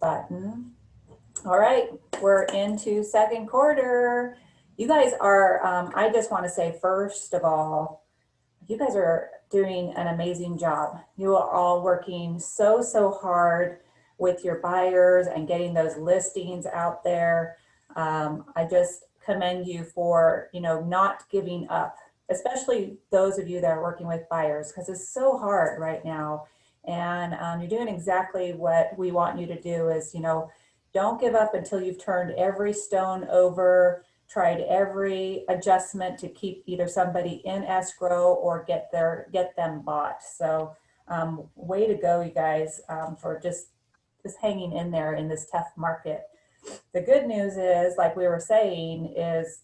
button. All right, we're into second quarter. You guys are, I just want to say, first of all, you guys are doing an amazing job. You are all working so hard with your buyers and getting those listings out there. I just commend you for, not giving up, especially those of you that are working with buyers, because it's so hard right now. And you're doing exactly what we want you to do is, don't give up until you've turned every stone over, tried every adjustment to keep either somebody in escrow or get them bought. So way to go, you guys, for just hanging in there in this tough market. The good news is, like we were saying, is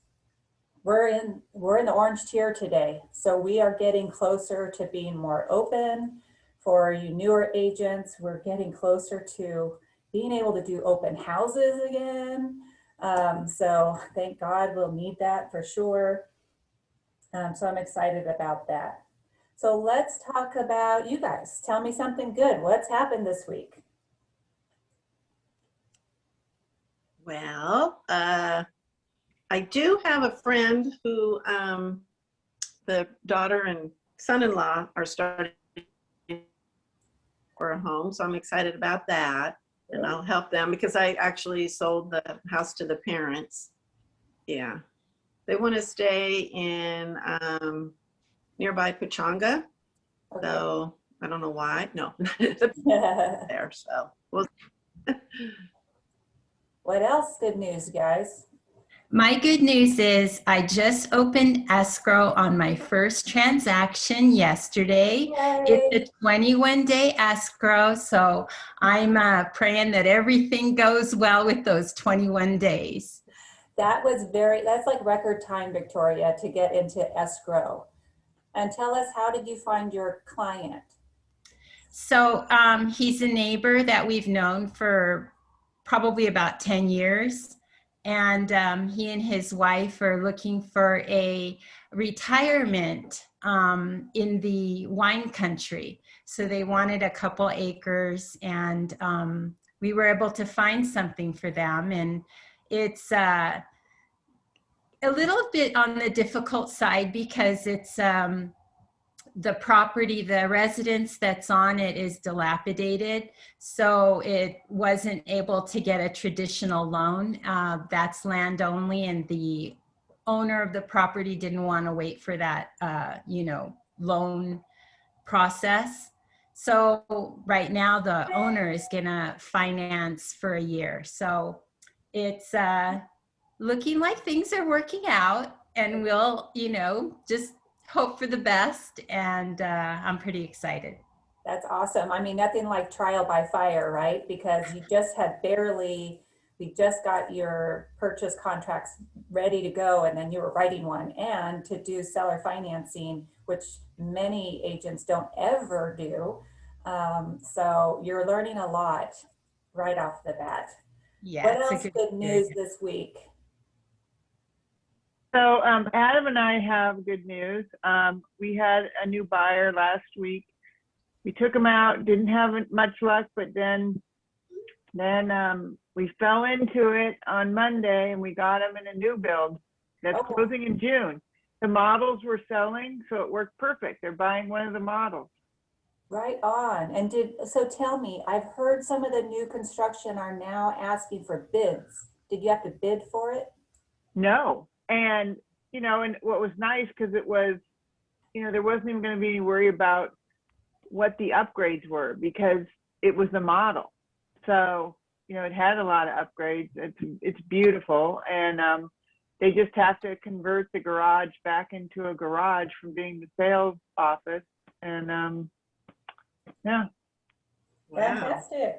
we're in the orange tier today. So we are getting closer to being more open. For you newer agents, we're getting closer to being able to do open houses again. So thank God, we'll need that for sure. So I'm excited about that. So let's talk about you guys. Tell me something good. What's happened this week? Well, I do have a friend who the daughter and son-in-law are starting for a home, so I'm excited about that. And I'll help them because I actually sold the house to the parents. Yeah. They want to stay in nearby Pechanga. Okay. So I don't know why. No, there. So we'll. What else? Good news, guys. My good news is I just opened escrow on my first transaction yesterday. Yay. It's a 21-day escrow, so I'm praying that everything goes well with those 21 days. That's like record time, Victoria, to get into escrow. And tell us, how did you find your client? So he's a neighbor that we've known for probably about 10 years. And he and his wife are looking for a retirement in the wine country. So they wanted a couple acres, and we were able to find something for them. And it's a little bit on the difficult side because it's the property, the residence that's on it is dilapidated. So it wasn't able to get a traditional loan. That's land only, and the owner of the property didn't want to wait for that, loan process. So right now the owner is gonna finance for a year. So it's looking like things are working out, and we'll, just hope for the best, and I'm pretty excited. That's awesome. I mean, nothing like trial by fire, right? Because you just we just got your purchase contracts ready to go, and then you were writing one, and to do seller financing, which many agents don't ever do. So you're learning a lot right off the bat. Yeah. What else good news this week? So Adam and I have good news. We had a new buyer last week. We took him out, didn't have much luck, but then we fell into it on Monday, and we got him in a new build that's closing in June. The models were selling, so it worked perfect. They're buying one of the models. Right on. And so tell me, I've heard some of the new construction are now asking for bids. Did you have to bid for it? No. And, and what was nice, because it was, there wasn't even going to be any worry about what the upgrades were, because it was the model. So, it had a lot of upgrades. It's beautiful. And they just have to convert the garage back into a garage from being the sales office. And yeah. Fantastic.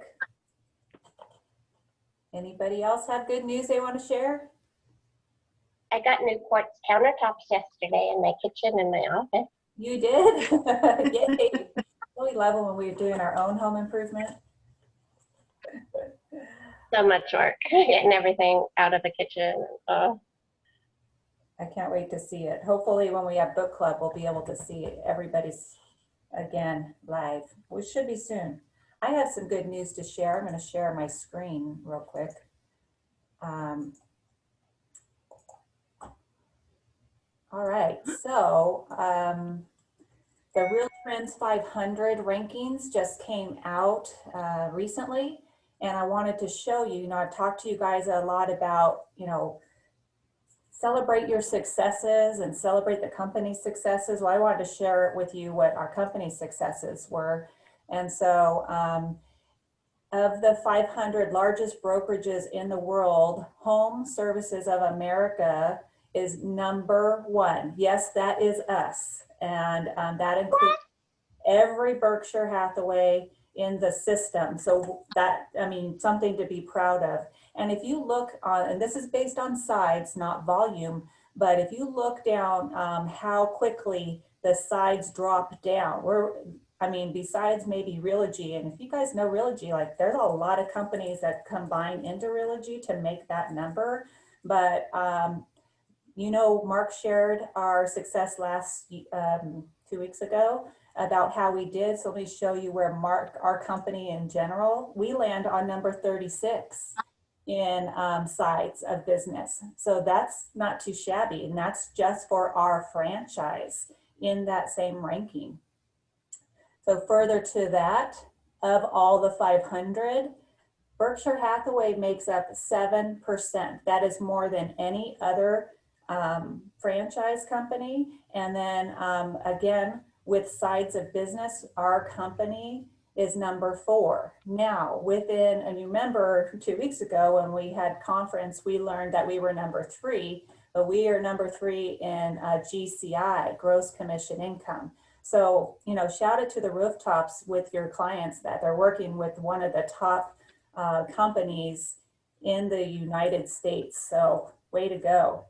Anybody else have good news they want to share? I got new quartz countertops yesterday in my kitchen and my office. You did? Yay. We love it when we're doing our own home improvement. So much work getting everything out of the kitchen. Oh. I can't wait to see it. Hopefully when we have book club, we'll be able to see everybody's again live, which should be soon. I have some good news to share. I'm going to share my screen real quick. All right, so the Real Trends 500 rankings just came out recently, and I wanted to show you, I've talked to you guys a lot about, celebrate your successes and celebrate the company's successes. Well, I wanted to share with you what our company's successes were. And so of the 500 largest brokerages in the world, Home Services of America is number one. Yes, that is us. And that includes every Berkshire Hathaway in the system. So that, I mean, something to be proud of. And if you look on, and this is based on sides, not volume, but if you look down how quickly the sides drop down, besides maybe Realogy, and if you guys know Realogy, like there's a lot of companies that combine into Realogy to make that number. But Mark shared our success last 2 weeks ago about how we did. So let me show you where our company in general, we land on number 36 in sides of business. So that's not too shabby, and that's just for our franchise in that same ranking. So further to that, of all the 500, Berkshire Hathaway makes up 7%. That is more than any other franchise company. And then again, with sides of business, our company is number 4. Now, and you remember 2 weeks ago when we had conference, we learned that we were number 3, but we are number 3 in GCI, gross commission income. So, shout it to the rooftops with your clients that they're working with one of the top companies in the United States. So way to go.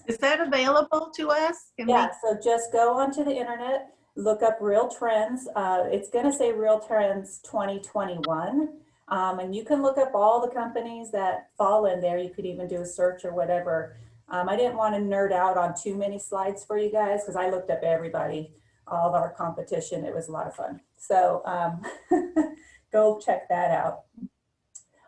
Is that available to us? Yeah, so just go onto the internet, look up Real Trends. It's going to say Real Trends 2021. And you can look up all the companies that fall in there. You could even do a search or whatever. I didn't want to nerd out on too many slides for you guys because I looked up everybody, all of our competition. It was a lot of fun. So go check that out.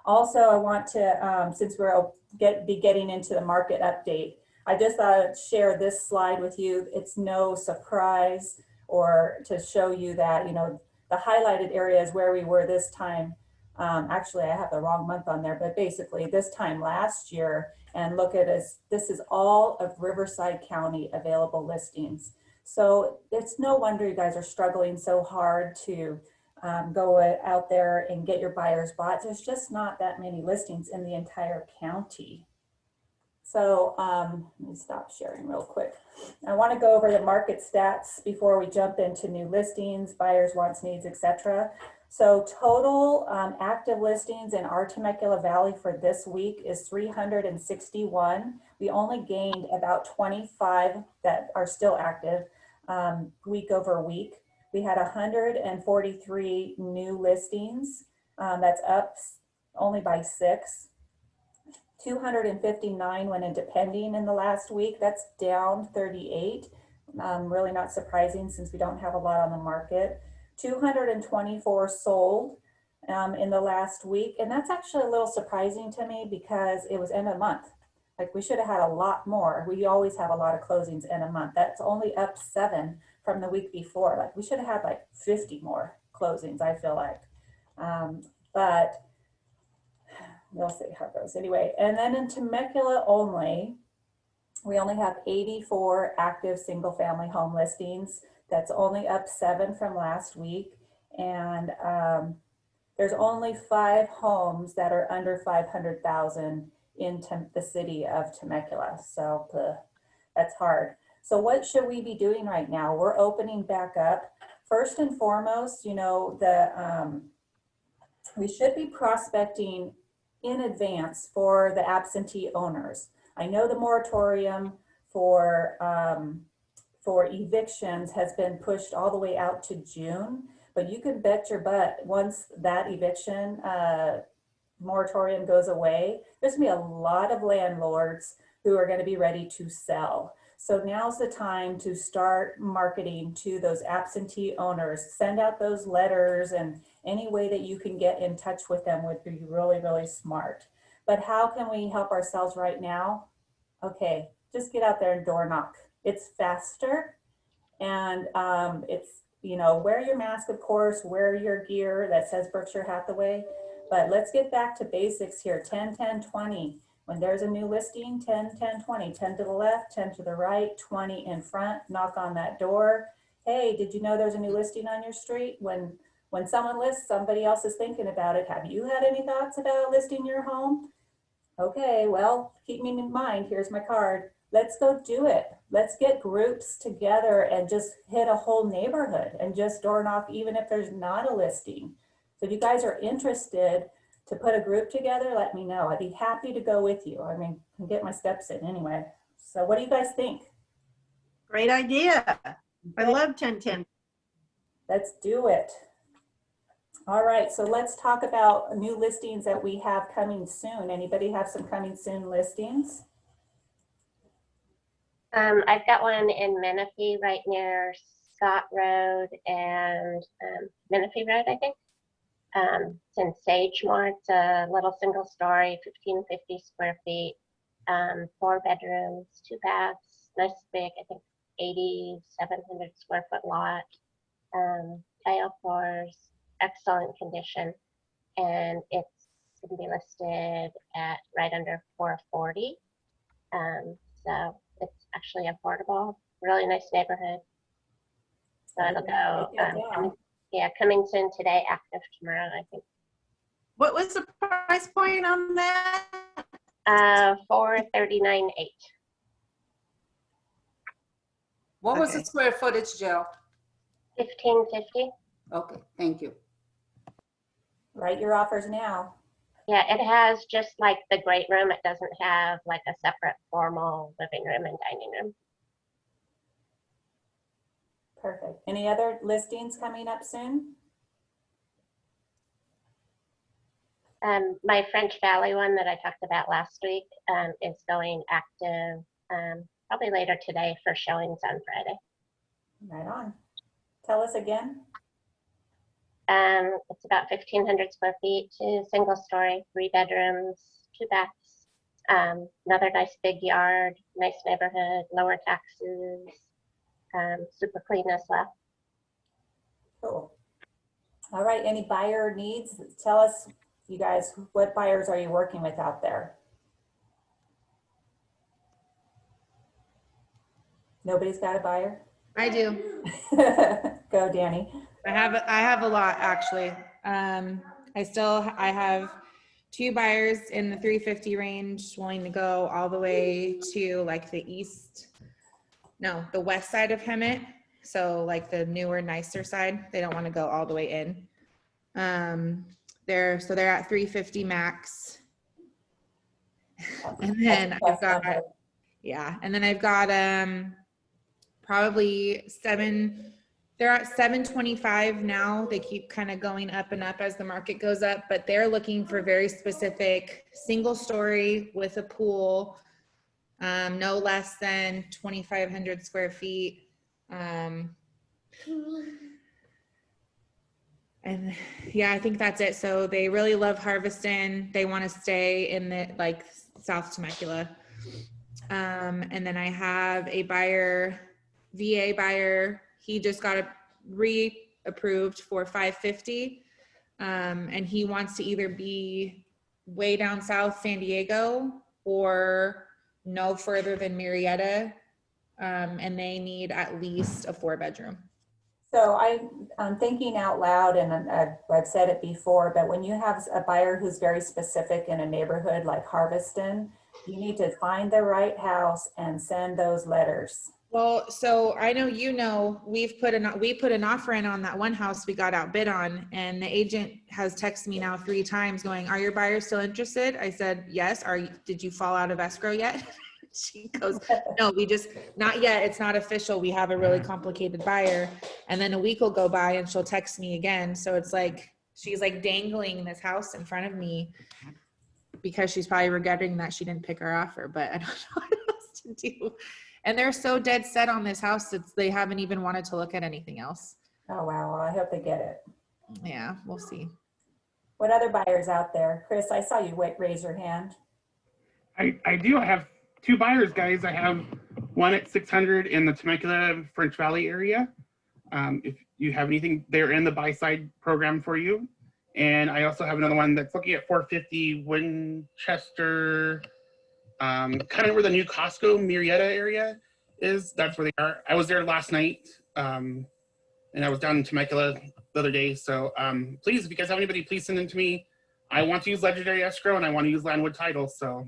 Also, I want to, since we'll be getting into the market update, I just thought I'd share this slide with you. It's no surprise or to show you that, the highlighted area is where we were this time. Actually, I have the wrong month on there, but basically this time last year, and look at this, this is all of Riverside County available listings. So it's no wonder you guys are struggling so hard to go out there and get your buyers bought. There's just not that many listings in the entire county. So let me stop sharing real quick. I want to go over the market stats before we jump into new listings, buyers, wants, needs, etc. So total active listings in our Temecula Valley for this week is 361. We only gained about 25 that are still active week over week. We had 143 new listings. That's up only by 6. 259 went into pending in the last week. That's down 38. Really not surprising since we don't have a lot on the market. 224 sold in the last week. And that's actually a little surprising to me because it was end of month. Like we should have had a lot more. We always have a lot of closings in a month. That's only up 7 from the week before. Like we should have had like 50 more closings, I feel like. But we'll see how it goes. Anyway, and then in Temecula only, we only have 84 active single family home listings. That's only up 7 from last week. And there's only 5 homes that are under 500,000 in the city of Temecula. So that's hard. So what should we be doing right now? We're opening back up. First and foremost, we should be prospecting in advance for the absentee owners. I know the moratorium for evictions has been pushed all the way out to June, but you can bet your butt once that eviction moratorium goes away, there's gonna be a lot of landlords who are gonna be ready to sell. So now's the time to start marketing to those absentee owners, send out those letters and Any way that you can get in touch with them would be really, really smart. But how can we help ourselves right now? Okay, just get out there and door knock. It's faster, and it's, wear your mask, of course, wear your gear that says Berkshire Hathaway. But let's get back to basics here. 10, 10, 20. When there's a new listing, 10, 10, 20. 10 to the left, 10 to the right, 20 in front. Knock on that door. Hey, did you know there's a new listing on your street? When someone lists, somebody else is thinking about it. Have you had any thoughts about listing your home? Okay, well, keep me in mind. Here's my card. Let's go do it. Let's get groups together and just hit a whole neighborhood and just door knock, even if there's not a listing. So if you guys are interested to put a group together, let me know. I'd be happy to go with you. I mean, I can get my steps in anyway. So what do you guys think? Great idea. I Okay, love 1010. let's do it. All right, so let's talk about new listings that we have coming soon. Anybody have some coming soon listings? I've got one in Menifee right near Scott Road and Menifee Road, I think. It's in Sagemore. It's a little single story, 1550 square feet, 4 bedrooms, 2 baths, nice big, I think 8,700 square foot lot, tile floors, excellent condition, and it's going to be listed at right under 440. So it's actually affordable, really nice neighborhood. So it'll go, coming soon today, active tomorrow, I think. What was the price point on that? 439.8. What was the Okay. square footage, Jill? 1550. Okay, thank you. Write your offers now. Yeah, it has just like the great room. It doesn't have like a separate formal living room and dining room. Perfect. Any other listings coming up soon? My French Valley one that I talked about last week is going active probably later today for showings on Friday. Right on. Tell us again. It's about 1,500 square feet, 2 single story, 3 bedrooms, 2 baths, another nice big yard, nice neighborhood, lower taxes, super clean as well. Cool. All right, any buyer needs? Tell us, you guys, what buyers are you working with out there? Nobody's got a buyer? I do. Go, Danny. I have a lot actually. I have 2 buyers in the 350 range willing to go all the way to like the west side of Hemet. So like the newer, nicer side. They don't want to go all the way in. They're at 350 max. And then I've got, and then I've got probably 7. They're at 725 now. They keep kind of going up and up as the market goes up, but they're looking for very specific single story with a pool, no less than 2,500 square feet. And yeah, I think that's it. So they really love Harveston. They want to stay in the like South Temecula. And then I have a buyer, VA buyer. He just got re-approved for 550. And he wants to either be way down south San Diego or no further than Murrieta. And they need at least a 4-bedroom. So I'm thinking out loud, and I've said it before, but when you have a buyer who's very specific in a neighborhood like Harveston, you need to find the right house and send those letters. Well, so I know, we put an offer in on that one house we got outbid on, and the agent has texted me now 3 times going, "Are your buyers still interested?" I said, "Yes." Did you fall out of escrow yet? She goes, "No, not yet. It's not official. We have a really complicated buyer." And then a week will go by and she'll text me again. So it's like, she's like dangling this house in front of me because she's probably regretting that she didn't pick our offer, but I don't know what else to do. And they're so dead set on this house that they haven't even wanted to look at anything else. Oh, wow. Well, I hope they get it. Yeah, we'll see. What other buyers out there? Chris, I saw you raise your hand. I do. I have two buyers, guys. I have one at 600 in the Temecula French Valley area. If you have anything, they're in the buy side program for you. And I also have another one that's looking at 450 Winchester, kind of where the new Costco Murrieta area is. That's where they are. I was there last night, and I was down in Temecula the other day. So please, if you guys have anybody, please send them to me. I want to use Legendary Escrow and I want to use Landwood Title. So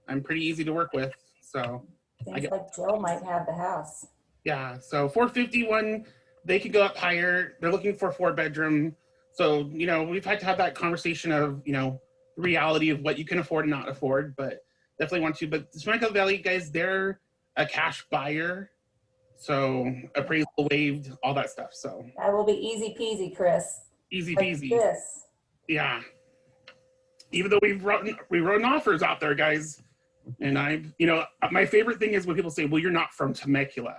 I'm pretty easy to work with. So Seems like Jill might have the house. yeah, so 451, they could go up higher. They're looking for 4-bedroom. So, you know, we've had to have that conversation of, you know, reality of what you can afford and not afford, but definitely want to. But the Temecula Valley guys, they're a cash buyer. So appraisal waived, all that stuff. So That will be easy peasy, Chris. easy Like peasy. this. Yeah. Even though we've written offers out there, guys. And you know, my favorite thing is when people say, well, you're not from Temecula.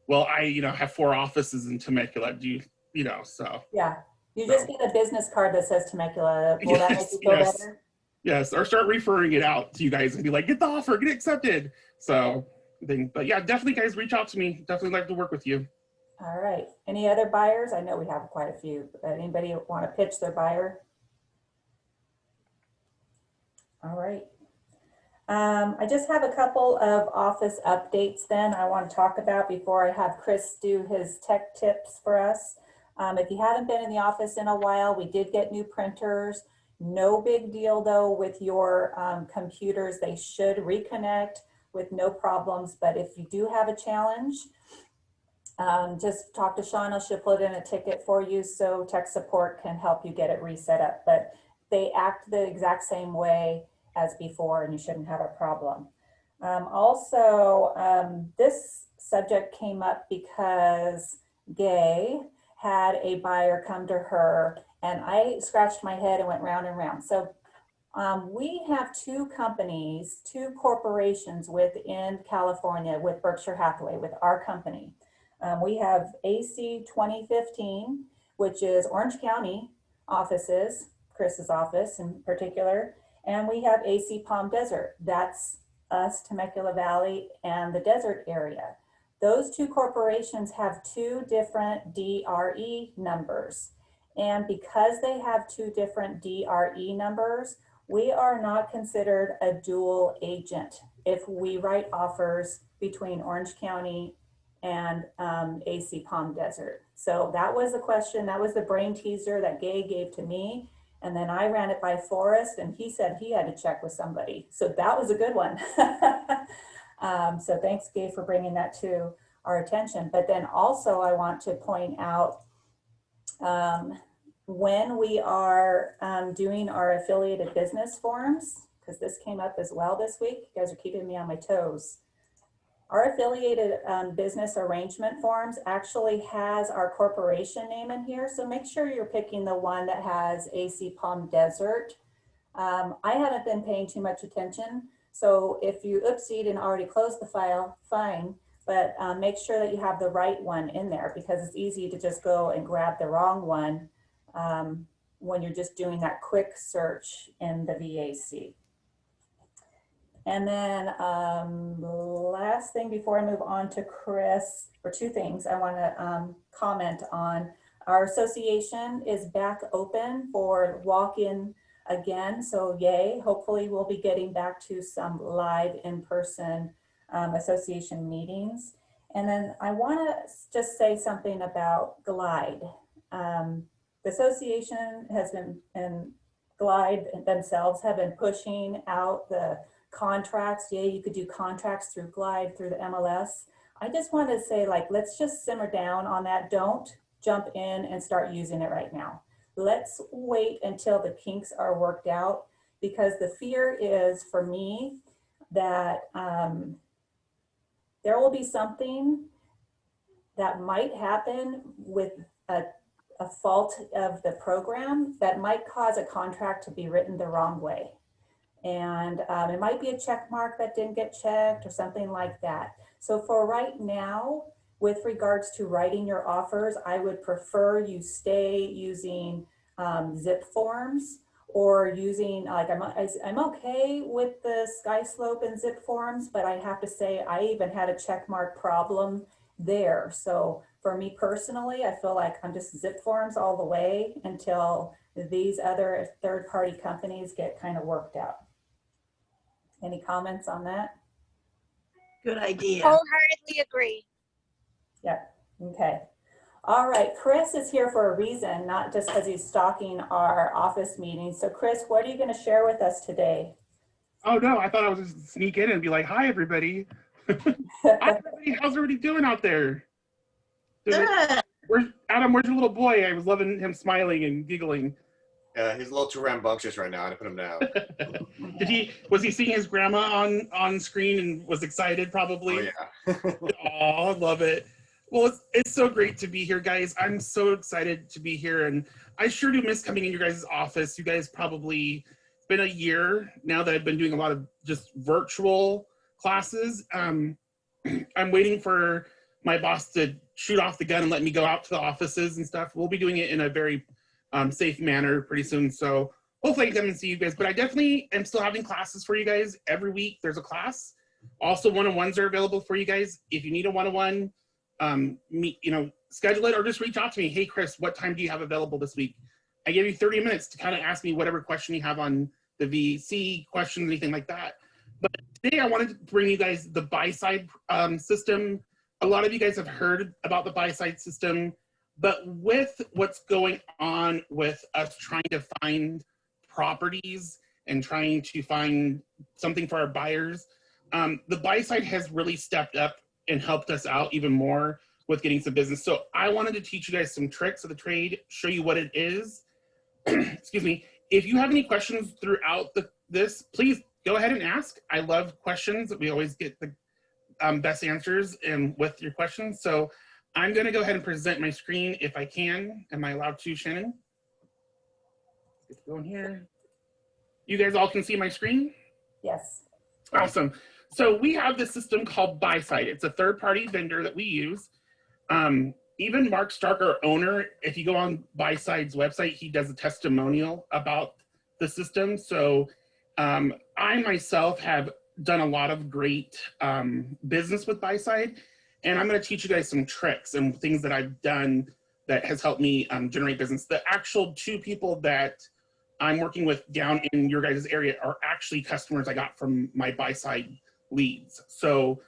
Well, I, you know, have 4 offices in Temecula. Do you know, so. Yeah. You just get a business card that says Temecula. Will that make you feel better? Yes, or start referring it out to you guys and be like, get the offer, get it accepted. So, but yeah, definitely guys, reach out to me. Definitely like to work with you. All right. Any other buyers? I know we have quite a few, but anybody want to pitch their buyer? All right. I just have a couple of office updates then I want to talk about before I have Chris do his tech tips for us. If you haven't been in the office in a while, we did get new printers. No big deal though with your computers. They should reconnect with no problems, but if you do have a challenge, just talk to Shauna. She'll put in a ticket for you so tech support can help you get it reset up. But they act the exact same way as before and you shouldn't have a problem. This subject came up because Gay had a buyer come to her and I scratched my head and went round and round. So we have 2 companies, 2 corporations within California with Berkshire Hathaway, with our company. We have AC 2015, which is Orange County offices, Chris's office in particular, and we have AC Palm Desert. That's us, Temecula Valley, and the desert area. Those 2 corporations have 2 different DRE numbers. And because they have 2 different DRE numbers, we are not considered a dual agent if we write offers between Orange County and AC Palm Desert. So that was the question, that was the brain teaser that Gay gave to me. And then I ran it by Forrest and he said he had to check with somebody. So that was a good one. So thanks, Gay, for bringing that to our attention. But then also I want to point out when we are doing our affiliated business forms, because this came up as well this week, you guys are keeping me on my toes. Our affiliated business arrangement forms actually has our corporation name in here. So make sure you're picking the one that has AC Palm Desert. I haven't been paying too much attention. So if you oopsied and already closed the file, fine. But make sure that you have the right one in there because it's easy to just go and grab the wrong one when you're just doing that quick search in the VAC. And then last thing before I move on to Chris, or 2 things I want to comment on. Our association is back open for walk-in again, so yay. Hopefully we'll be getting back to some live in-person association meetings. And then I want to just say something about Glide. The association has been, and Glide themselves have been pushing out the contracts. Yeah, you could do contracts through Glide, through the MLS. I just want to say, like, let's just simmer down on that. Don't jump in and start using it right now. Let's wait until the kinks are worked out, because the fear is for me that there will be something that might happen with a fault of the program that might cause a contract to be written the wrong way. And it might be a check mark that didn't get checked or something like that. So for right now, with regards to writing your offers, I would prefer you stay using zip forms or using, like, I'm okay with the sky slope and zip forms, but I have to say I even had a check mark problem there. So for me personally, I feel like I'm just zip forms all the way until these other third-party companies get kind of worked out. Any comments on that? Good idea. Wholeheartedly agree. Yep. Okay. All right. Chris is here for a reason, not just because he's stalking our office meetings. So Chris, what are you going to share with us today? Oh no, I thought I was just sneak in and be like, hi everybody. Hi everybody, how's everybody doing out there? Good. Adam, where's your little boy? I was loving him smiling and giggling. He's a little too rambunctious right now. I had to put him down. Was he seeing his grandma on screen and was excited probably? Oh yeah. Oh, I love it. Well, it's so great to be here, guys. I'm so excited to be here, and I sure do miss coming in your guys' office. You guys probably, it's been a year now that I've been doing a lot of just virtual classes. I'm waiting for my boss to shoot off the gun and let me go out to the offices and stuff. We'll be doing it in a very safe manner pretty soon. So hopefully I can come and see you guys, but I definitely am still having classes for you guys. Every week there's a class. Also one-on-ones are available for you guys. If you need a one-on-one, schedule it or just reach out to me. Hey, Chris, what time do you have available this week? I give you 30 minutes to kind of ask me whatever question you have on the VC questions, anything like that. But today I wanted to bring you guys the buy-side system. A lot of you guys have heard about the buy-side system, but with what's going on with us trying to find properties and trying to find something for our buyers, the buy-side has really stepped up and helped us out even more with getting some business. So I wanted to teach you guys some tricks of the trade, show you what it is. Excuse me. If you have any questions throughout this, please go ahead and ask. I love questions. We always get the best answers with your questions. So I'm going to go ahead and present my screen if I can. Am I allowed to, Shannon? Let's get going here. You guys all can see my screen? Yes. Awesome. So we have this system called BuySide. It's a third-party vendor that we use. Even Mark Stark, our owner, if you go on BuySide's website, he does a testimonial about the system. So I myself have done a lot of great business with BuySide, and I'm going to teach you guys some tricks and things that I've done that has helped me generate business. The actual two people that I'm working with down in your guys' area are actually customers I got from my BuySide leads. So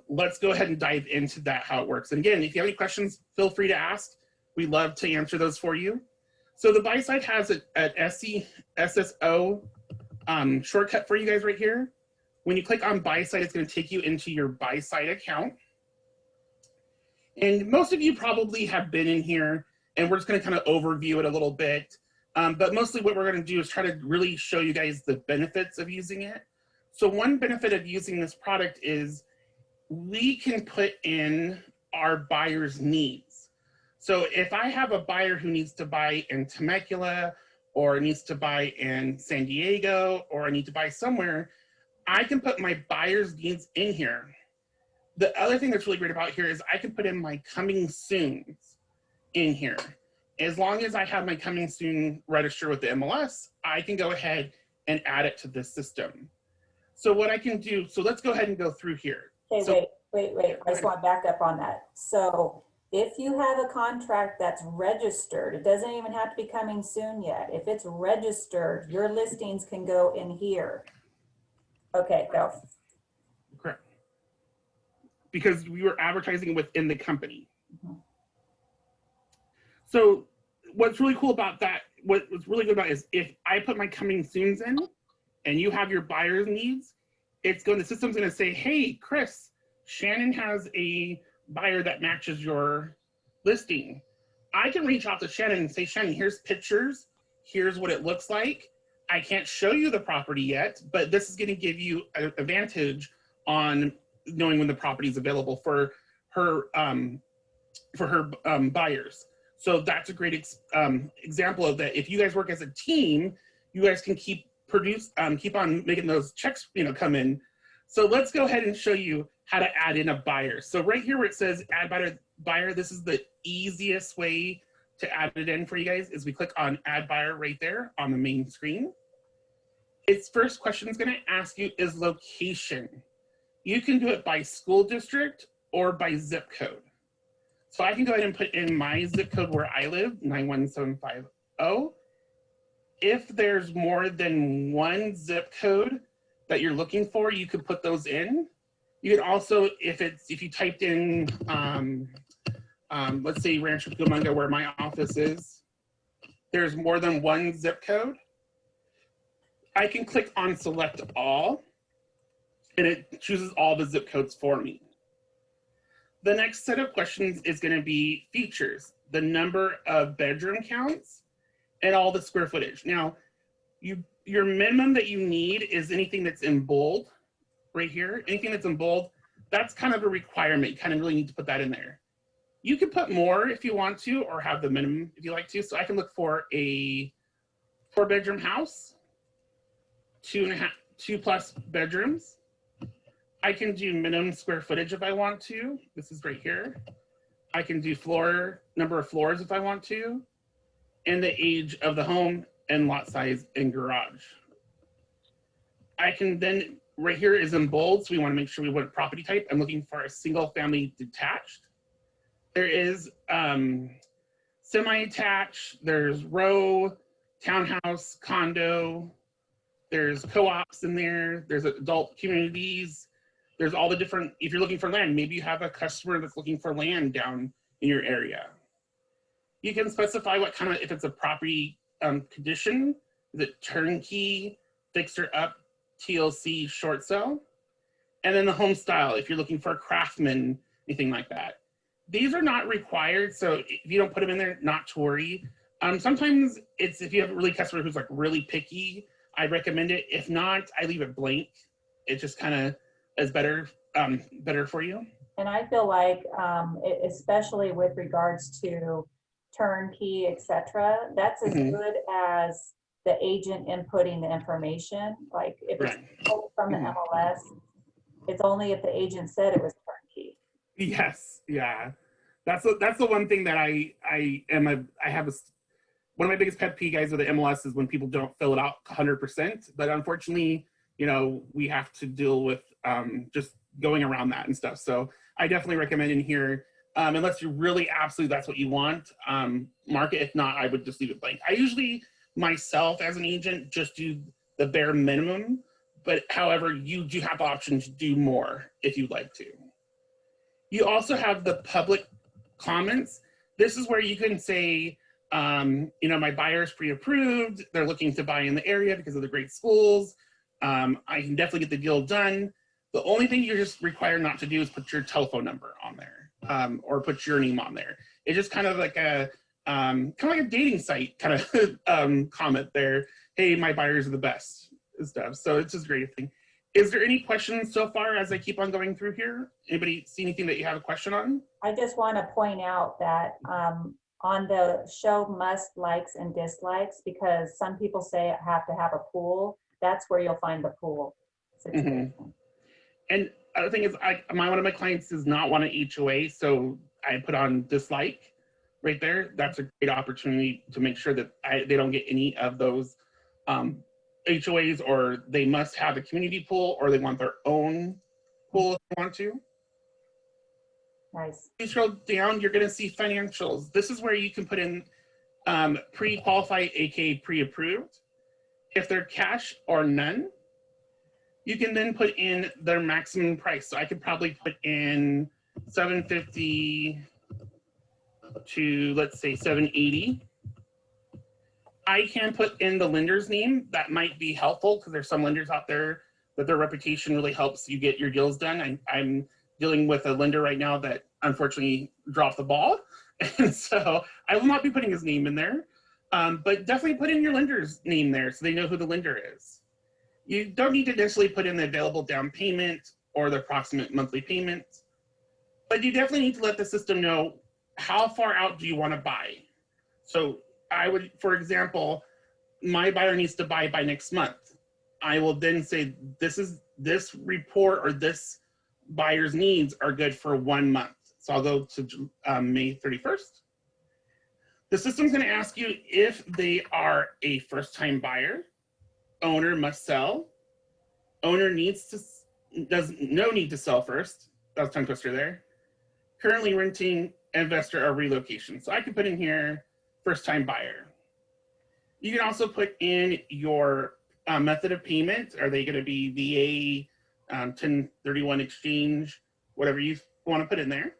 let's go ahead and dive into that, how it works. And again, if you have any questions, feel free to ask. We love to answer those for you. So the BuySide has an SSO shortcut for you guys right here. When you click on BuySide, it's going to take you into your BuySide account. And most of you probably have been in here, and we're just going to kind of overview it a little bit. But mostly what we're going to do is try to really show you guys the benefits of using it. So one benefit of using this product is we can put in our buyer's needs. So if I have a buyer who needs to buy in Temecula, or needs to buy in San Diego, or I need to buy somewhere, I can put my buyer's needs in here. The other thing that's really great about here is I can put in my coming soons in here. As long as I have my coming soon register with the MLS, I can go ahead and add it to this system. So what I can do, so let's go ahead and go through here. Okay, So, wait. I just want to back up on that. So if you have a contract that's registered, it doesn't even have to be coming soon yet. If it's registered, your listings can go in here. Okay, go. correct. Because we were advertising within the company. Mhm. So what's really cool about that, what's really good about it is if I put my coming soons in and you have your buyer's needs, the system's going to say, hey, Chris, Shannon has a buyer that matches your listing. I can reach out to Shannon and say, Shannon, here's pictures. Here's what it looks like. I can't show you the property yet, but this is going to give you an advantage on knowing when the property is available for her buyers. So that's a great example of that. If you guys work as a team, you guys can keep on making those checks, come in. So let's go ahead and show you how to add in a buyer. So right here where it says add buyer, this is the easiest way to add it in for you guys is we click on add buyer right there on the main screen. Its first question is going to ask you is location. You can do it by school district or by zip code. So I can go ahead and put in my zip code where I live, 91750. If there's more than one zip code that you're looking for, you could put those in. You can also, if you typed in, let's say Rancho Cucamonga, where my office is, there's more than one zip code. I can click on select all, and it chooses all the zip codes for me. The next set of questions is going to be features, the number of bedroom counts, and all the square footage. Now, your minimum that you need is anything that's in bold right here. Anything that's in bold, that's kind of a requirement. You kind of really need to put that in there. You can put more if you want to, or have the minimum if you like to. So I can look for a 4-bedroom house, 2+ bedrooms. I can do minimum square footage if I want to. This is right here. I can do number of floors if I want to, and the age of the home and lot size and garage. I can then, right here is in bold, so we want to make sure we want property type. I'm looking for a single family detached. There is semi-attached, there's row, townhouse, condo, there's co-ops in there, there's adult communities, there's all the different, if you're looking for land, maybe you have a customer that's looking for land down in your area. You can specify what kind of, if it's a property condition, is it turnkey, fixer up, TLC, short sale? And then the home style, if you're looking for a craftsman, anything like that. These are not required, so if you don't put them in there, not to worry. Sometimes it's, if you have a really customer who's like really picky, I'd recommend it. If not, I leave it blank. It just kind of is better for you. And I feel like, especially with regards to turnkey, etc., that's as good as the agent inputting the information. Like if it's pulled from the MLS, it's only if the agent said it was turnkey. Yes, yeah, that's the one thing that I have one of my biggest pet peeves with the MLS is when people don't fill it out 100%. But unfortunately, you know, we have to deal with just going around that and stuff. So I definitely recommend in here, unless you really absolutely that's what you want, mark it. If not, I would just leave it blank. I usually myself as an agent just do the bare minimum, but however, you do have the option to do more if you'd like to. You also have the public comments. This is where you can say, you know, my buyer's pre-approved, they're looking to buy in the area because of the great schools. I can definitely get the deal done. The only thing you're just required not to do is put your telephone number on there, or put your name on there. It's just kind of like a dating site kind of comment there. Hey, my buyers are the best and stuff. So it's just a great thing. Is there any questions so far as I keep on going through here? Anybody see anything that you have a question on? I just want to point out that on the show must likes and dislikes, because some people say I have to have a pool. That's where you'll find the pool situation. And other thing is, one of my clients does not want an HOA, so I put on dislike right there. That's a great opportunity to make sure that they don't get any of those HOAs, or they must have a community pool, or they want their own pool if they want to. Nice. You scroll down, you're going to see financials. This is where you can put in pre-qualified, aka pre-approved. If they're cash or none, you can then put in their maximum price. So I could probably put in $750 to, let's say, $780. I can put in the lender's name. That might be helpful because there's some lenders out there that their reputation really helps you get your deals done. I'm dealing with a lender right now that unfortunately dropped the ball. And so I will not be putting his name in there, but definitely put in your lender's name there so they know who the lender is. You don't need to necessarily put in the available down payment or the approximate monthly payment, but you definitely need to let the system know how far out do you want to buy. So I would, for example, my buyer needs to buy by next month. I will then say, this report or this buyer's needs are good for 1 month. So I'll go to May 31st. The system's gonna ask you if they are a first-time buyer, owner must sell, owner does no need to sell first. That was tongue twister there. Currently renting, investor, or relocation. So I can put in here first-time buyer. You can also put in your method of payment. Are they going to be VA, 1031 exchange, whatever you want to put in there.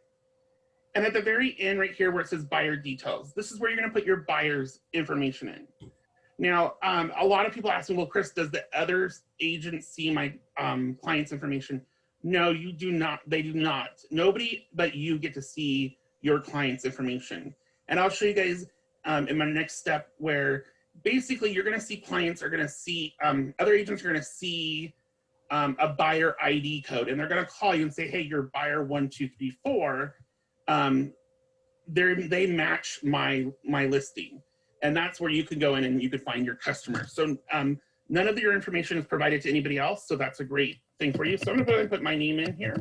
And at the very end right here where it says buyer details, this is where you're going to put your buyer's information in. Now, a lot of people ask me, well, Chris, does the other agent see my client's information? No, you do not. They do not. Nobody but you get to see your client's information. And I'll show you guys in my next step where basically you're going to see clients are going to see, other agents are going to see a buyer ID code, and they're going to call you and say, hey, you're buyer 1234. They match my listing. And that's where you can go in and you can find your customers. So none of your information is provided to anybody else. So that's a great thing for you. So I'm gonna go ahead and put my name in here.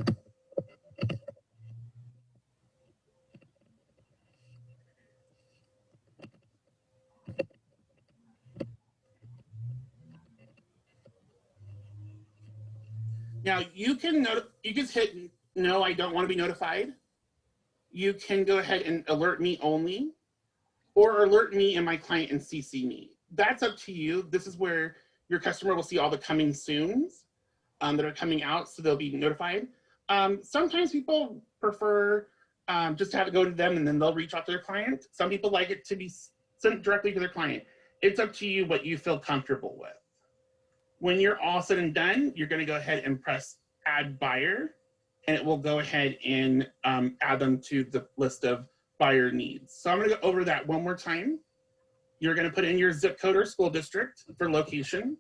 Now you can just hit no, I don't want to be notified. You can go ahead and alert me only, or alert me and my client and CC me. That's up to you. This is where your customer will see all the coming soons that are coming out, so they'll be notified. Sometimes people prefer just to have it go to them and then they'll reach out to their client. Some people like it to be sent directly to their client. It's up to you what you feel comfortable with. When you're all said and done, you're gonna go ahead and press add buyer, and it will go ahead and add them to the list of buyer needs. So I'm gonna go over that one more time. You're gonna put in your zip code or school district for location.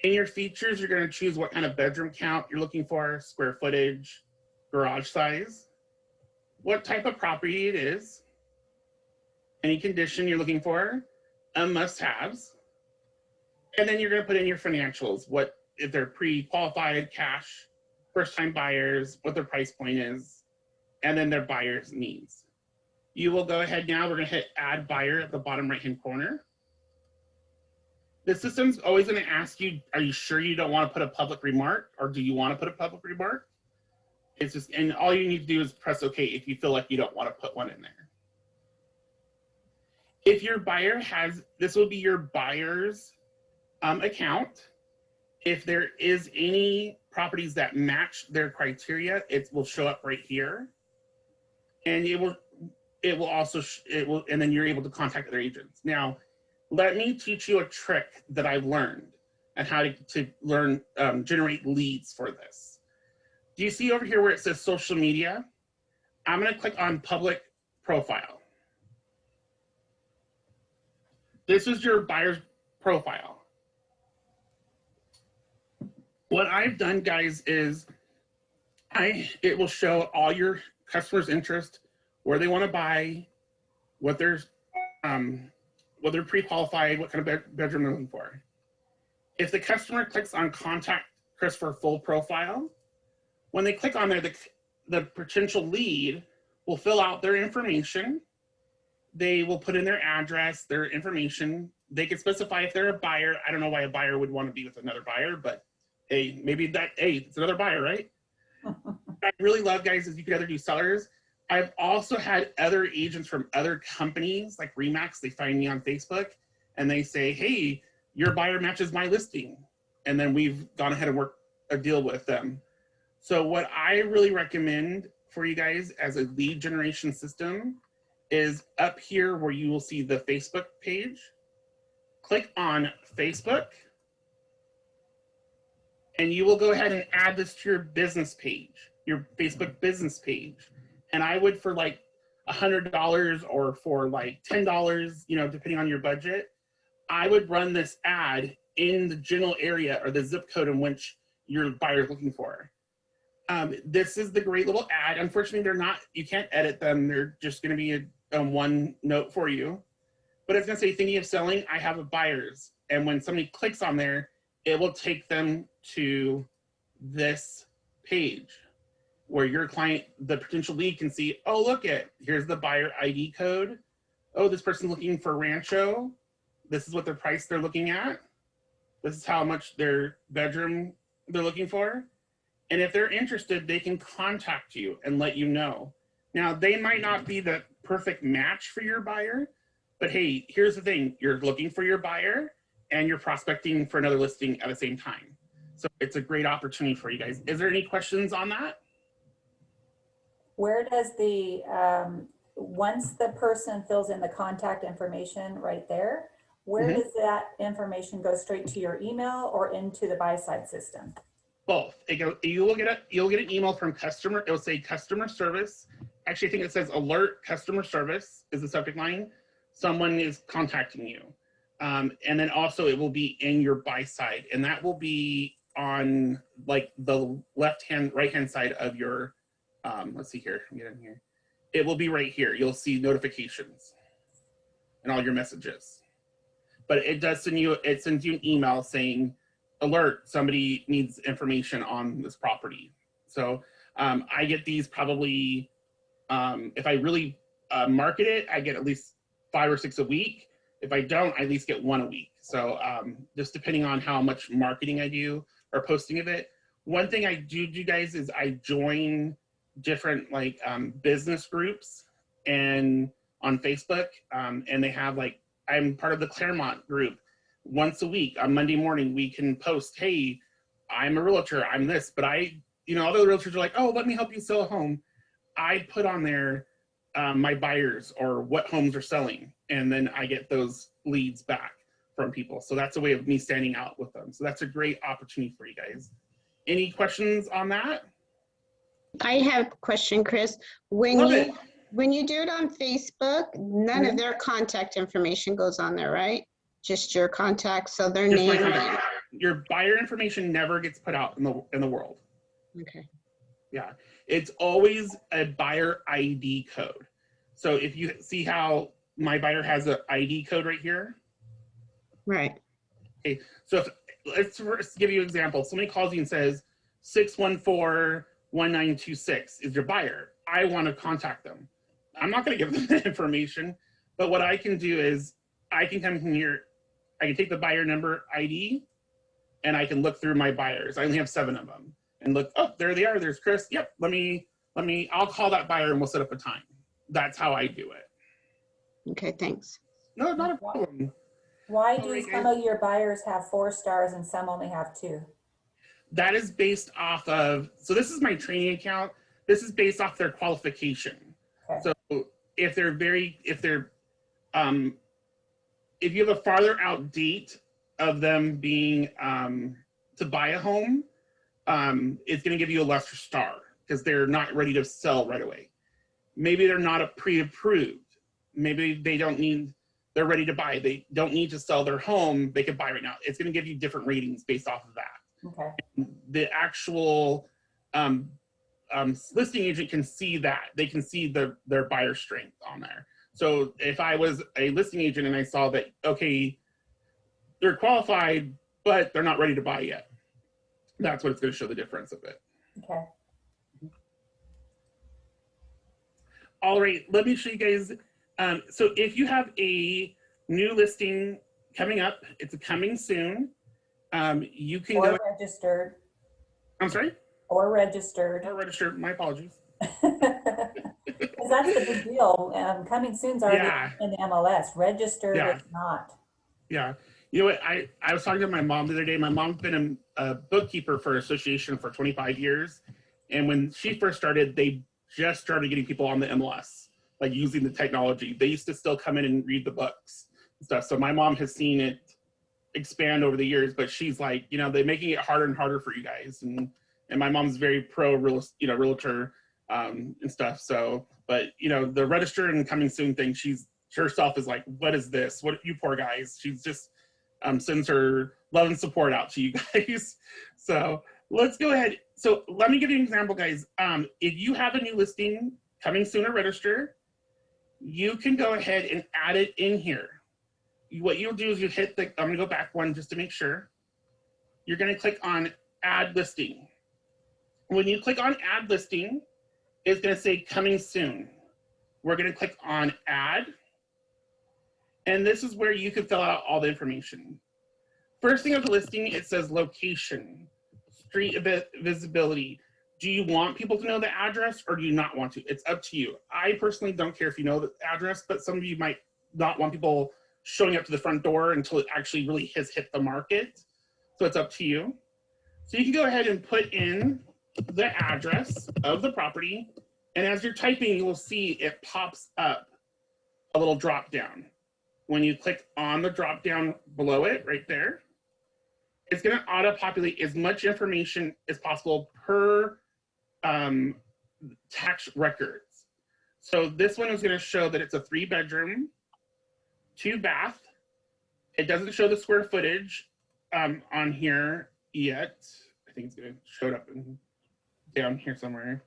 In your features, you're gonna choose what kind of bedroom count you're looking for, square footage, garage size, what type of property it is, any condition you're looking for, must-haves, and then you're gonna put in your financials, what if they're pre-qualified, cash, first-time buyers, what their price point is, and then their buyer's needs. You will go ahead now, we're gonna hit add buyer at the bottom right-hand corner. The system's always gonna ask you, are you sure you don't wanna put a public remark, or do you wanna put a public remark? It's just, and all you need to do is press okay if you feel like you don't wanna put one in there. If your buyer has, this will be your buyer's account. If there is any properties that match their criteria, it will show up right here. And it will also, and then you're able to contact other agents. Now, let me teach you a trick that I've learned and how to learn, generate leads for this. Do you see over here where it says social media? I'm gonna click on public profile. This is your buyer's profile. What I've done, guys, is it will show all your customers' interest, where they want to buy, what they're pre-qualified, what kind of bedroom they're looking for. If the customer clicks on contact Chris for full profile, when they click on there, the potential lead will fill out their information. They will put in their address, their information. They can specify if they're a buyer. I don't know why a buyer would want to be with another buyer, but hey, maybe it's another buyer, right? I really love, guys, is you can either do sellers. I've also had other agents from other companies like Remax, they find me on Facebook and they say, hey, your buyer matches my listing. And then we've gone ahead and worked a deal with them. So what I really recommend for you guys as a lead generation system is up here where you will see the Facebook page. Click on Facebook. And you will go ahead and add this to your business page, your Facebook business page. And I would, for like $100 or for like $10, you know, depending on your budget, I would run this ad in the general area or the zip code in which your buyer is looking for. This is the great little ad. Unfortunately, you can't edit them. They're just gonna be a one note for you. But it's gonna say, thinking of selling, I have a buyer's. And when somebody clicks on there, it will take them to this page where your client, the potential lead, can see, oh, look here's the buyer ID code. Oh, this person's looking for Rancho. This is what their price they're looking at. This is how much their bedroom they're looking for. And if they're interested, they can contact you and let you know. Now, they might not be the perfect match for your buyer, but hey, here's the thing. You're looking for your buyer and you're prospecting for another listing at the same time. So it's a great opportunity for you guys. Is there any questions on that? Where does the, once the person fills in the contact information right there, where does that information go straight to your email or into the buy-side system? Both. You'll get an email from customer. It'll say customer service. Actually, I think it says alert customer service is the subject line. Someone is contacting you. And then also it will be in your buy side, and that will be on like the right-hand side of your, let's see here, get in here. It will be right here. You'll see notifications and all your messages. But it does send you, it sends you an email saying, alert, somebody needs information on this property. So I get these probably, if I really market it, I get at least 5 or 6 a week. If I don't, I at least get 1 a week. So just depending on how much marketing I do or posting of it. One thing I do guys is I join different like business groups and on Facebook, and they have like, I'm part of the Claremont group. Once a week on Monday morning, we can post, hey, I'm a realtor, I'm this, but other realtors are like, oh, let me help you sell a home. I put on there my buyers or what homes are selling, and then I get those leads back from people. So that's a way of me standing out with them. So that's a great opportunity for you guys. Any questions on that? I have a question, Chris. When you do it on Facebook, none of their contact information goes on there, right? Just your contact, so their name. Your buyer information never gets put out in the world. Okay. Yeah, it's always a buyer ID code. So if you see how my buyer has an ID code right here. Right. Okay, so let's first give you an example. Somebody calls you and says 614-1926 is your buyer. I want to contact them. I'm not going to give them the information, but what I can do is I can come in here, I can take the buyer number ID and I can look through my buyers. I only have 7 of them and look, oh, there they are. There's Chris. Yep. I'll call that buyer and we'll set up a time. That's how I do it. Okay. Thanks. No, not a problem. Why do some of your buyers have 4 stars and some only have 2? That is based off of, so this is my training account. This is based off their qualification. Okay. So if you have a farther out date of them being to buy a home, it's going to give you a lesser star because they're not ready to sell right away. Maybe they're not pre-approved. Maybe they're ready to buy. They don't need to sell their home. They can buy right now. It's going to give you different ratings based off of that. Okay. The actual listing agent can see that. They can see their buyer strength on there. So if I was a listing agent and I saw that, okay, they're qualified, but they're not ready to buy yet, that's what it's going to show the difference of it. Okay. All right, let me show you guys. So if you have a new listing coming up, it's coming soon. You can go registered. I'm sorry? Or registered. Or registered, my apologies. Because that's the big deal. Coming soon's already in the MLS. Registered is not. Yeah. You know what? I was talking to my mom the other day. My mom's been a bookkeeper for association for 25 years. And when she first started, they just started getting people on the MLS, like using the technology. They used to still come in and read the books and stuff. So my mom has seen it expand over the years, but she's like, they're making it harder and harder for you guys. And my mom's very pro realtor and stuff. So, but the registered and coming soon thing, she herself is like, what is this? What, you poor guys? She's just sends her love and support out to you guys. So let's go ahead. So let me give you an example, guys. If you have a new listing coming soon or register, you can go ahead and add it in here. What you'll do is you hit I'm gonna go back one just to make sure. You're gonna click on add listing. When you click on add listing, it's going to say coming soon. We're going to click on add. And this is where you can fill out all the information. First thing of the listing, it says location, street visibility. Do you want people to know the address or do you not want to? It's up to you. I personally don't care if you know the address, but some of you might not want people showing up to the front door until it actually really has hit the market. So it's up to you. So you can go ahead and put in the address of the property. And as you're typing, you will see it pops up a little drop down. When you click on the drop down below it right there, it's going to auto populate as much information as possible per tax records. So this one is going to show that it's a 3-bedroom, 2-bath. It doesn't show the square footage on here yet. I think it's going to show it up down here somewhere.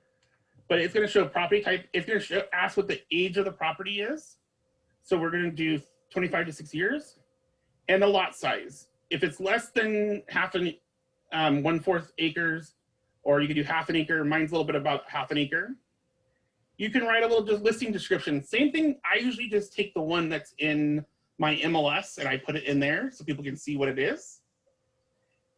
But it's going to show property type. It's going to ask what the age of the property is. So we're going to do 25 to 6 years. And the lot size. If it's less than 1/4 acres, or you could do 1/2 acre, mine's a little bit about 1/2 acre. You can write a little just listing description. Same thing, I usually just take the one that's in my MLS and I put it in there so people can see what it is.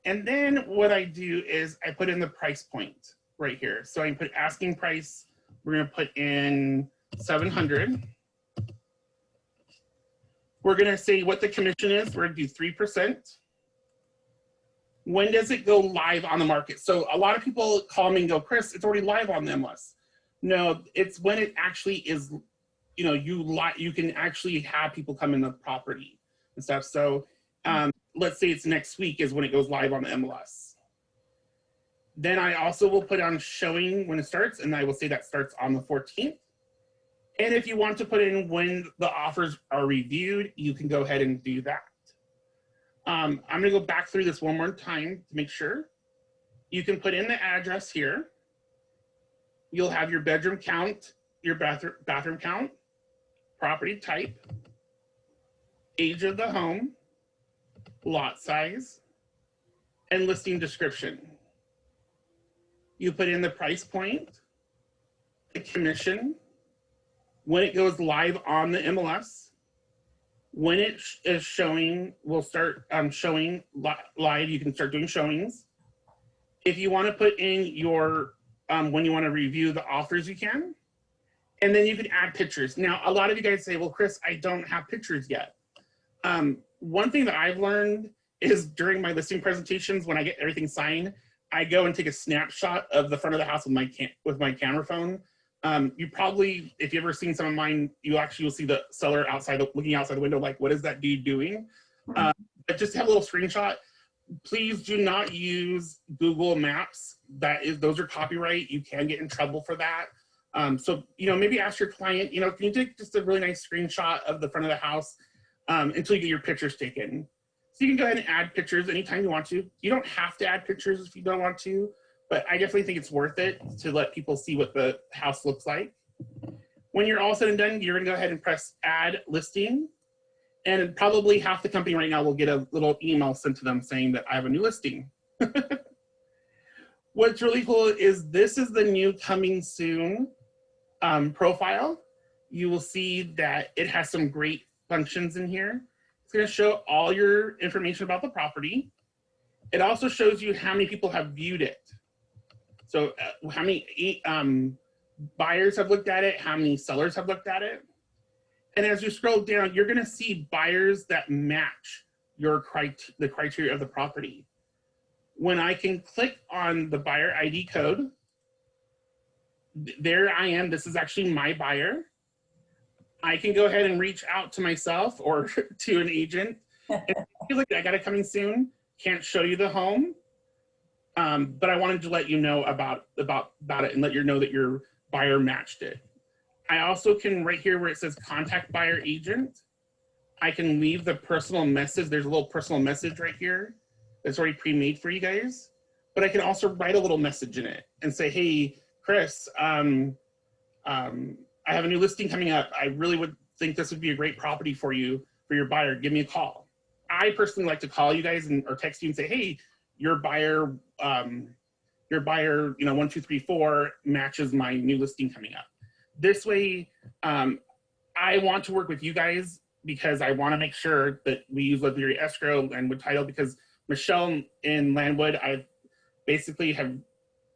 And then what I do is I put in the price point right here. So I can put asking price, we're gonna put in 700. We're gonna say what the commission is, we're gonna do 3%. When does it go live on the market? So a lot of people call me and go, Chris, it's already live on the MLS. No, it's when it actually is, you know, you can actually have people come in the property and stuff. So let's say it's next week is when it goes live on the MLS. Then I also will put on showing when it starts, and I will say that starts on the 14th. And if you want to put in when the offers are reviewed, you can go ahead and do that. I'm gonna go back through this one more time to make sure. You can put in the address here. You'll have your bedroom count, your bathroom count, property type, age of the home, lot size, and listing description. You put in the price point, the commission, when it goes live on the MLS, when it is showing, we'll start showing live. You can start doing showings. If you want to put in your, when you want to review the offers, you can. And then you can add pictures. Now, a lot of you guys say, well, Chris, I don't have pictures yet. One thing that I've learned is during my listing presentations, when I get everything signed, I go and take a snapshot of the front of the house with my camera phone. You probably, if you've ever seen some of mine, you actually will see the seller looking outside the window, like, what is that dude doing? But just have a little screenshot. Please do not use Google Maps. Those are copyright. You can get in trouble for that. So, you know, maybe ask your client, you know, can you take just a really nice screenshot of the front of the house until you get your pictures taken? So you can go ahead and add pictures anytime you want to. You don't have to add pictures if you don't want to, but I definitely think it's worth it to let people see what the house looks like. When you're all said and done, you're gonna go ahead and press add listing. And probably half the company right now will get a little email sent to them saying that I have a new listing. What's really cool is this is the new coming soon profile. You will see that it has some great functions in here. It's gonna show all your information about the property. It also shows you how many people have viewed it. So how many buyers have looked at it, how many sellers have looked at it. And as you scroll down, you're gonna see buyers that match the criteria of the property. When I can click on the buyer ID code, there I am, this is actually my buyer. I can go ahead and reach out to myself or to an agent. And look, I got it coming soon, can't show you the home, but I wanted to let you know about it and let you know that your buyer matched it. I also can, right here where it says contact buyer agent, I can leave the personal message. There's a little personal message right here that's already pre-made for you guys. But I can also write a little message in it and say, hey, Chris, I have a new listing coming up. I really would think this would be a great property for you, for your buyer. Give me a call. I personally like to call you guys or text you and say, hey, your buyer your buyer, 1, 2, 3, 4 matches my new listing coming up. This way, I want to work with you guys because I want to make sure that we use Liberty Escrow and Wood Title, because Michelle in Landwood, I basically have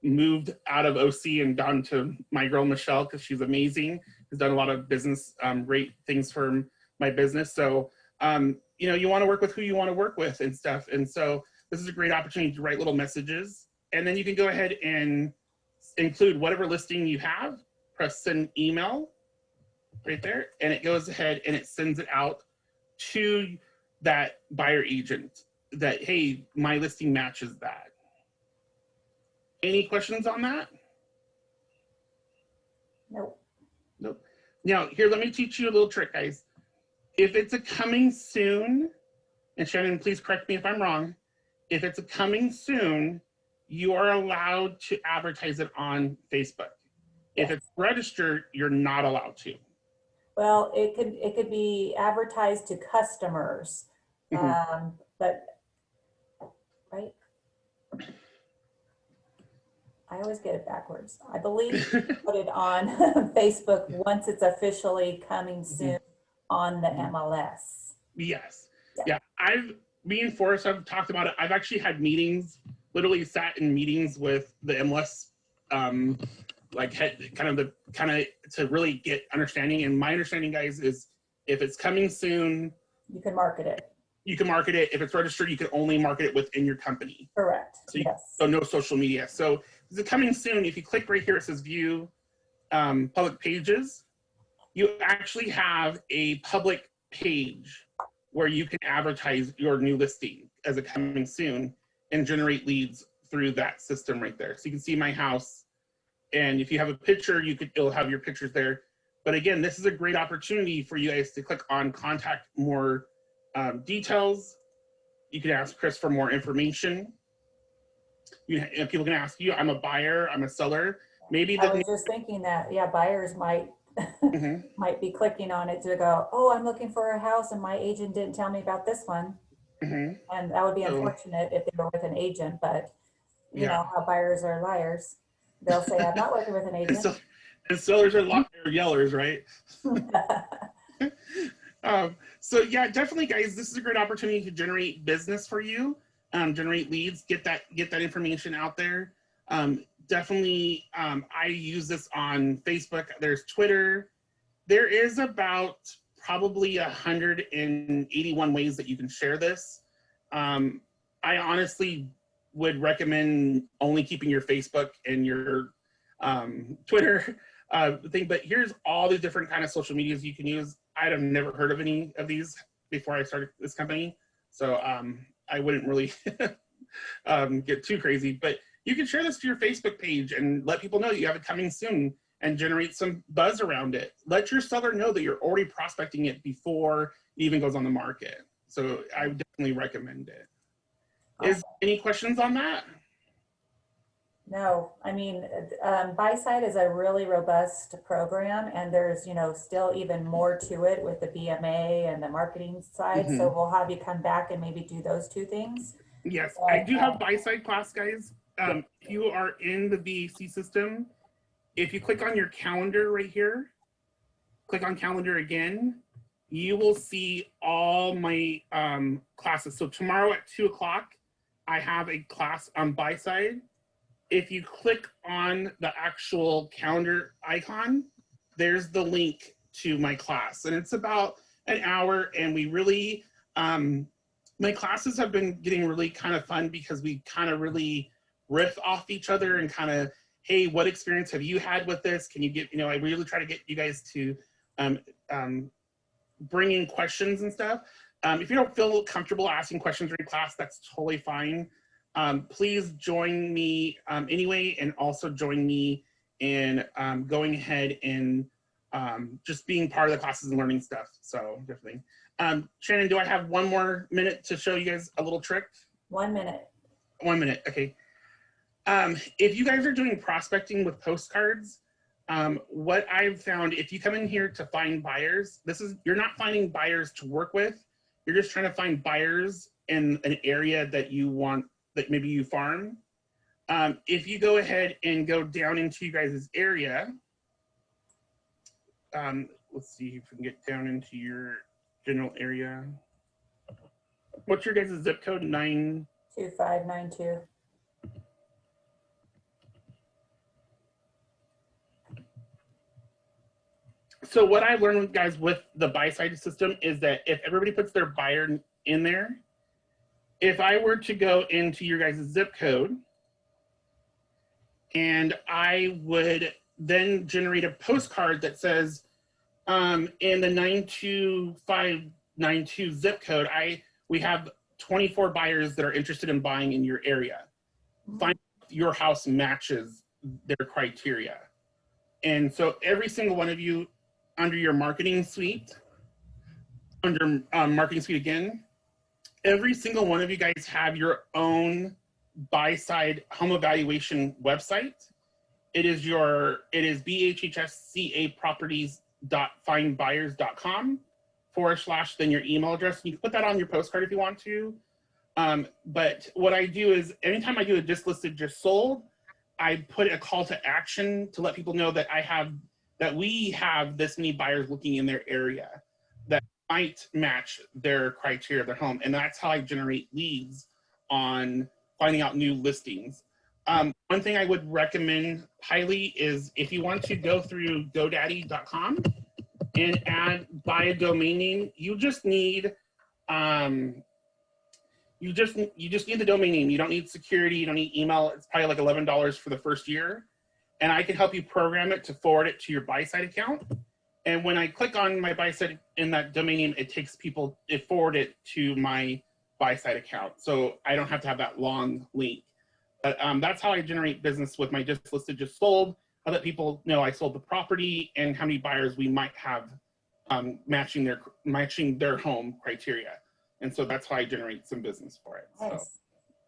moved out of OC and gone to my girl Michelle because she's amazing. Has done a lot of business, great things for my business. So, you want to work with who you want to work with and stuff. And so this is a great opportunity to write little messages. And then you can go ahead and include whatever listing you have, press send email right there, and it goes ahead and it sends it out to that buyer agent that, hey, my listing matches that. Any questions on that? Nope. Nope. Now, here, let me teach you a little trick, guys. If it's a coming soon, and Shannon, please correct me if I'm wrong. If it's a coming soon, you are allowed to advertise it on Facebook. If it's registered, you're not allowed to. Well, it could be advertised to customers, but right. I always get it backwards. I believe you put it on Facebook once it's officially coming soon on the MLS. Yes. Yeah. Me and Forrest have talked about it. I've actually had meetings, literally sat in meetings with the MLS, to really get understanding. And my understanding, guys, is if it's coming soon, you can market it. You can market it. If it's registered, you can only market it within your company. Correct. So, yes. So no social media. So is it coming soon? If you click right here, it says view public pages. You actually have a public page where you can advertise your new listing as a coming soon and generate leads through that system right there. So you can see my house. And if you have a picture, it'll have your pictures there. But again, this is a great opportunity for you guys to click on contact more details. You can ask Chris for more information. People can ask you, I'm a buyer, I'm a seller. Maybe I was just thinking that, yeah, buyers might might be clicking on it to go, oh, I'm looking for a house and my agent didn't tell me about this one. And that would be unfortunate if they were with an agent, but you know how buyers are liars. They'll say, I'm not working with an agent. And sellers are yellers, right? So yeah, definitely, guys, this is a great opportunity to generate business for you, generate leads, get that information out there. Definitely, I use this on Facebook. There's Twitter. There is about probably 181 ways that you can share this. I honestly would recommend only keeping your Facebook and your Twitter thing, but here's all the different kind of social medias you can use. I'd have never heard of any of these before I started this company, so I wouldn't really get too crazy, but you can share this to your Facebook page and let people know you have it coming soon and generate some buzz around it. Let your seller know that you're already prospecting it before it even goes on the market. So I would definitely recommend it. Is any questions on that? No, I mean, Buy-Side is a really robust program, and there's, still even more to it with the BMA and the marketing side. So we'll have you come back and maybe do those two things. Yes, I do have Buy-Side class, guys. If you are in the VAC system, if you click on your calendar right here, click on calendar again, you will see all my classes. So tomorrow at 2 o'clock, I have a class on Buy-Side. If you click on the actual calendar icon, there's the link to my class. And it's about an hour, and we really, my classes have been getting really kind of fun because we kind of really riff off each other and kind of, hey, what experience have you had with this? Can you get, I really try to get you guys to bring in questions and stuff. If you don't feel comfortable asking questions during class, that's totally fine. Please join me anyway, and also join me in going ahead and just being part of the classes and learning stuff. So definitely. Shannon, do I have 1 more minute to show you guys a little trick? 1 minute. 1 minute, okay. If you guys are doing prospecting with postcards, what I've found, if you come in here to find buyers, you're not finding buyers to work with. You're just trying to find buyers in an area that you want, that maybe you farm. If you go ahead and go down into you guys' area, let's see if we can get down into your general area. What's your guys' zip code? 2592. So what I learned, guys, with the buy-side system is that if everybody puts their buyer in there, if I were to go into your guys' zip code, and I would then generate a postcard that says, in the 92592 zip code, we have 24 buyers that are interested in buying in your area. Find if your house matches their criteria. And so every single one of you under your marketing suite, under marketing suite again, every single one of you guys have your own buy-side home evaluation website. It is BHHS CA Properties.findbuyers.com / then your email address. You can put that on your postcard if you want to. But what I do is anytime I do a just listed, just sold, I put a call to action to let people know that we have this many buyers looking in their area that might match their criteria of their home. And that's how I generate leads on finding out new listings. One thing I would recommend highly is if you want to go through GoDaddy.com and buy a domain name, you just need the domain name. You don't need security, you don't need email. It's probably like $11 for the first year. And I can help you program it to forward it to your buy-side account. And when I click on my buy-side in that domain name, it forward it to my buy-side account. So I don't have to have that long link. But that's how I generate business with my just listed, just sold. I let people know I sold the property and how many buyers we might have matching their home criteria. And so that's how I generate some business for it. Nice.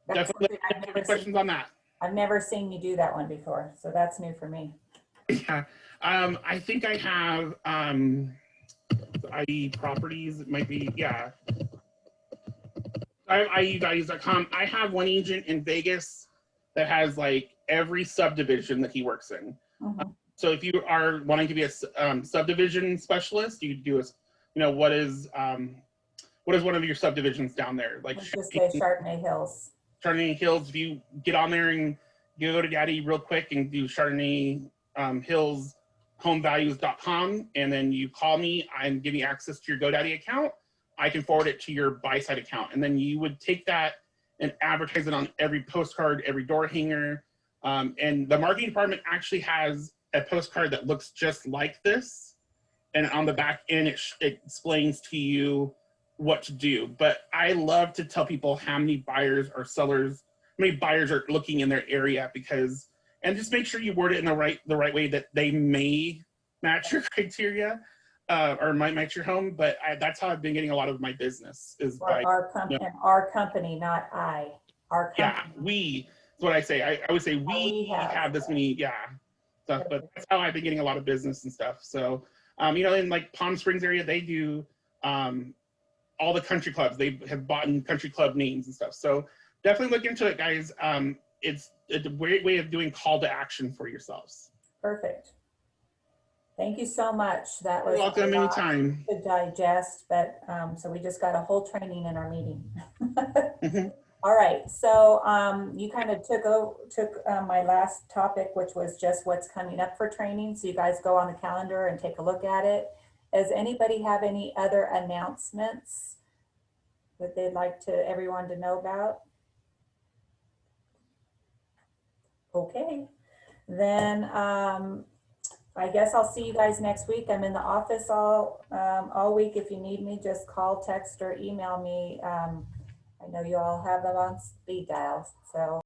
So definitely any questions on that. I've never seen you do that one before, so that's new for me. Yeah, I think I have IE Properties. It might be, yeah. I have IEvalues.com. I have one agent in Vegas that has like every subdivision that he works in. So if you are wanting to be a subdivision specialist, you do what is one of your subdivisions down there? Like let's just say Chardonnay Hills. Chardonnay Hills. If you get on there and you go to Daddy real quick and do Chardonnay Hills homevalues.com, and then you call me and give me access to your GoDaddy account, I can forward it to your buy-side account. And then you would take that and advertise it on every postcard, every door hanger. And the marketing department actually has a postcard that looks just like this. And on the back end, it explains to you what to do. But I love to tell people how many buyers or sellers, how many buyers are looking in their area, and just make sure you word it in the right way that they may match your criteria or might match your home. But that's how I've been getting a lot of my business is by our company, not I. Our company. Yeah, we. That's what I say. I always say we have this many, stuff. But that's how I've been getting a lot of business and stuff. So, in like Palm Springs area, they do all the country clubs. They have bought in country club names and stuff. So definitely look into it, guys. It's a great way of doing call to action for yourselves. Perfect. Thank you so much. That was You're welcome anytime to digest, but so we just got a whole training in our meeting. All right, so you kind of took my last topic, which was just what's coming up for training. So you guys go on the calendar and take a look at it. Does anybody have any other announcements that they'd like everyone to know about? Okay, then I guess I'll see you guys next week. I'm in the office all week. If you need me, just call, text, or email me. I know you all have them on speed dial, so